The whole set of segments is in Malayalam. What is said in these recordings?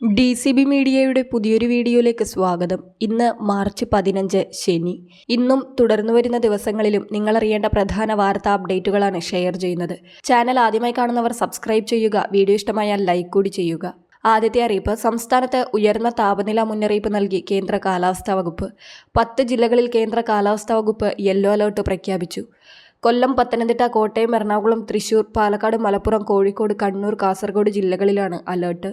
DCB മീഡിയയുടെ പുതിയൊരു വീഡിയോയിലേക്ക് സ്വാഗതം. ഇന്ന് മാർച്ച് 15 ശനി. ഇന്നും തുടർന്നു വരുന്ന ദിവസങ്ങളിലും നിങ്ങളറിയേണ്ട പ്രധാന വാർത്താ അപ്ഡേറ്റുകളാണ് ഷെയർ ചെയ്യുന്നത്. ചാനൽ ആദ്യമായി കാണുന്നവർ സബ്സ്ക്രൈബ് ചെയ്യുക, വീഡിയോ ഇഷ്ടമായാൽ ലൈക്ക് കൂടി ചെയ്യുക. ആദ്യത്തെ അറിയിപ്പ്, സംസ്ഥാനത്ത് ഉയർന്ന താപനില മുന്നറിയിപ്പ് നൽകി കേന്ദ്ര കാലാവസ്ഥാ വകുപ്പ്. 10 ജില്ലകളിൽ കേന്ദ്ര കാലാവസ്ഥാ വകുപ്പ് യെല്ലോ അലേർട്ട് പ്രഖ്യാപിച്ചു. കൊല്ലം, പത്തനംതിട്ട, കോട്ടയം, എറണാകുളം, തൃശൂർ, പാലക്കാട്, മലപ്പുറം, കോഴിക്കോട്, കണ്ണൂർ, കാസർഗോഡ് ജില്ലകളിലാണ് അലേർട്ട്.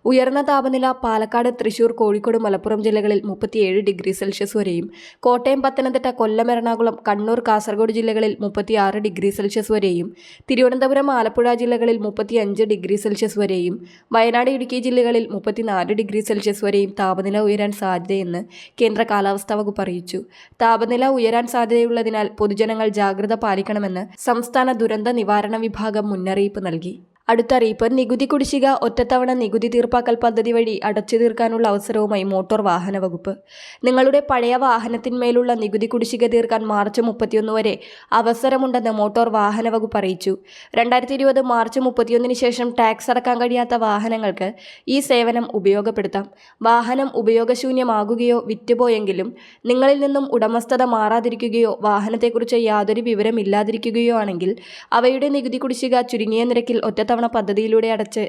ഉയർന്ന താപനില പാലക്കാട്, തൃശൂർ, കോഴിക്കോട്, മലപ്പുറം ജില്ലകളിൽ 37 ഡിഗ്രി സെൽഷ്യസ് വരെയും, കോട്ടയം, പത്തനംതിട്ട, കൊല്ലം, എറണാകുളം, കണ്ണൂർ, കാസർഗോഡ് ജില്ലകളിൽ 36 ഡിഗ്രി സെൽഷ്യസ് വരെയും, തിരുവനന്തപുരം, ആലപ്പുഴ ജില്ലകളിൽ 35 ഡിഗ്രി സെൽഷ്യസ് വരെയും, വയനാട്, ഇടുക്കി ജില്ലകളിൽ 34 ഡിഗ്രി സെൽഷ്യസ് വരെയും താപനില ഉയരാൻ സാധ്യതയെന്ന് കേന്ദ്ര കാലാവസ്ഥാ വകുപ്പ് അറിയിച്ചു. താപനില ഉയരാൻ സാധ്യതയുള്ളതിനാൽ പൊതുജനങ്ങൾ ജാഗ്രത പാലിക്കണമെന്ന് സംസ്ഥാന ദുരന്ത നിവാരണ വിഭാഗം മുന്നറിയിപ്പ് നൽകി. അടുത്ത അറിയിപ്പ്, നികുതി കുടിശ്ശിക ഒറ്റത്തവണ നികുതി തീർപ്പാക്കൽ പദ്ധതി വഴി അടച്ചു തീർക്കാനുള്ള അവസരവുമായി മോട്ടോർ വാഹന വകുപ്പ്. നിങ്ങളുടെ പഴയ വാഹനത്തിന്മേലുള്ള നികുതി കുടിശ്ശിക തീർക്കാൻ മാർച്ച് 31 വരെ അവസരമുണ്ടെന്ന് മോട്ടോർ വാഹന വകുപ്പ് അറിയിച്ചു. 2020 മാർച്ച് 31 ശേഷം ടാക്സ് അടക്കാൻ കഴിയാത്ത വാഹനങ്ങൾക്ക് ഈ സേവനം ഉപയോഗപ്പെടുത്താം. വാഹനം ഉപയോഗശൂന്യമാകുകയോ വിറ്റുപോയെങ്കിലും നിങ്ങളിൽ നിന്നും ഉടമസ്ഥത മാറാതിരിക്കുകയോ വാഹനത്തെക്കുറിച്ച് യാതൊരു വിവരമില്ലാതിരിക്കുകയോ ആണെങ്കിൽ അവയുടെ നികുതി കുടിശ്ശിക ചുരുങ്ങിയ നിരക്കിൽ ഒറ്റത്തവണ പദ്ധതിയിലൂടെ അടച്ച്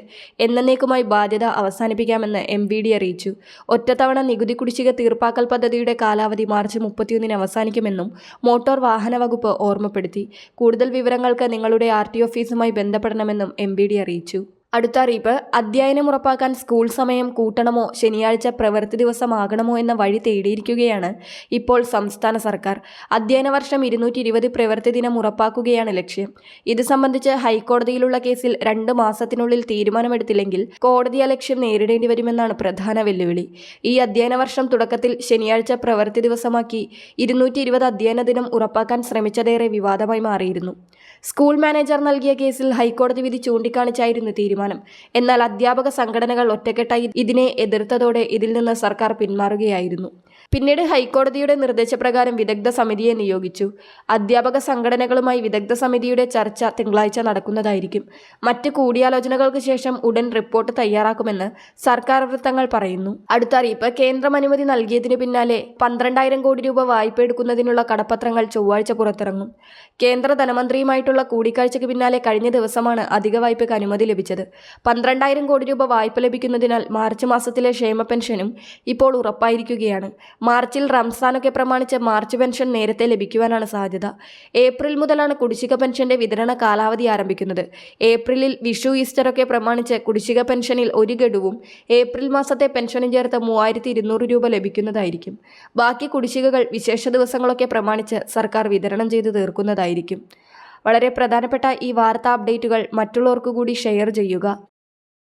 എന്നേക്കുമായി ബാധ്യത അവസാനിപ്പിക്കാമെന്ന് MVD അറിയിച്ചു. ഒറ്റത്തവണ നികുതി കുടിശ്ശിക തീർപ്പാക്കൽ പദ്ധതിയുടെ കാലാവധി മാർച്ച് 31 അവസാനിക്കുമെന്നും മോട്ടോർ വാഹന വകുപ്പ് ഓർമ്മപ്പെടുത്തി. കൂടുതൽ വിവരങ്ങൾക്ക് നിങ്ങളുടെ RTO ഓഫീസുമായി ബന്ധപ്പെടണമെന്നും MVD അറിയിച്ചു. അടുത്ത അറിയിപ്പ്, അധ്യയനം ഉറപ്പാക്കാൻ സ്കൂൾ സമയം കൂട്ടണമോ ശനിയാഴ്ച പ്രവൃത്തി ദിവസമാകണമോ എന്ന വഴി തേടിയിരിക്കുകയാണ് ഇപ്പോൾ സംസ്ഥാന സർക്കാർ. അധ്യയന വർഷം 220 പ്രവൃത്തി ദിനം ഉറപ്പാക്കുകയാണ് ലക്ഷ്യം. ഇത് സംബന്ധിച്ച് ഹൈക്കോടതിയിലുള്ള കേസിൽ 2 മാസത്തിനുള്ളിൽ തീരുമാനമെടുത്തില്ലെങ്കിൽ കോടതിയലക്ഷ്യം നേരിടേണ്ടി വരുമെന്നാണ് പ്രധാന വെല്ലുവിളി. ഈ അധ്യയന വർഷം തുടക്കത്തിൽ ശനിയാഴ്ച പ്രവൃത്തി ദിവസമാക്കി 220 അധ്യയന ദിനം ഉറപ്പാക്കാൻ ശ്രമിച്ചതേറെ വിവാദമായി മാറിയിരുന്നു. സ്കൂൾ മാനേജർ നൽകിയ കേസിൽ ഹൈക്കോടതി വിധി ചൂണ്ടിക്കാണിച്ചായിരുന്നു തീരുമാനം. എന്നാൽ അധ്യാപക സംഘടനകൾ ഒറ്റക്കെട്ടായി ഇതിനെ എതിർത്തതോടെ ഇതിൽ നിന്ന് സർക്കാർ പിന്മാറുകയായിരുന്നു. പിന്നീട് ഹൈക്കോടതിയുടെ നിർദ്ദേശപ്രകാരം വിദഗ്ധ സമിതിയെ നിയോഗിച്ചു. അധ്യാപക സംഘടനകളുമായി വിദഗ്ധ സമിതിയുടെ ചർച്ച തിങ്കളാഴ്ച നടക്കുന്നതായിരിക്കും. മറ്റ് കൂടിയാലോചനകൾക്ക് ശേഷം ഉടൻ റിപ്പോർട്ട് തയ്യാറാക്കുമെന്ന് സർക്കാർ വൃത്തങ്ങൾ പറയുന്നു. അടുത്ത അറിയിപ്പ്, കേന്ദ്രം അനുമതി നൽകിയതിനു പിന്നാലെ 12,000 കോടി രൂപ വായ്പ എടുക്കുന്നതിനുള്ള കടപ്പത്രങ്ങൾ ചൊവ്വാഴ്ച പുറത്തിറങ്ങും. കേന്ദ്ര ധനമന്ത്രിയുമായിട്ടുള്ള കൂടിക്കാഴ്ചയ്ക്ക് പിന്നാലെ കഴിഞ്ഞ ദിവസമാണ് അധിക വായ്പയ്ക്ക് അനുമതി ലഭിച്ചത്. 12,000 കോടി രൂപ വായ്പ ലഭിക്കുന്നതിനാൽ മാർച്ച് മാസത്തിലെ ക്ഷേമ പെൻഷനും ഇപ്പോൾ ഉറപ്പായിരിക്കുകയാണ്. മാർച്ചിൽ റംസാനൊക്കെ പ്രമാണിച്ച് മാർച്ച് പെൻഷൻ നേരത്തെ ലഭിക്കുവാനാണ് സാധ്യത. ഏപ്രിൽ മുതലാണ് കുടിശ്ശിക പെൻഷന്റെ വിതരണ കാലാവധി ആരംഭിക്കുന്നത്. ഏപ്രിലിൽ വിഷു, ഈസ്റ്ററൊക്കെ പ്രമാണിച്ച് കുടിശ്ശിക പെൻഷനിൽ ഒരു ഗഡുവും ഏപ്രിൽ മാസത്തെ പെൻഷനും ചേർത്ത് 3,200 രൂപ ലഭിക്കുന്നതായിരിക്കും. ബാക്കി കുടിശ്ശികകൾ വിശേഷ ദിവസങ്ങളൊക്കെ പ്രമാണിച്ച് സർക്കാർ വിതരണം ചെയ്ത് തീർക്കുന്നതായിരിക്കും. വളരെ പ്രധാനപ്പെട്ട ഈ വാർത്താ അപ്ഡേറ്റുകൾ മറ്റുള്ളവർക്ക് കൂടി ഷെയർ ചെയ്യുക.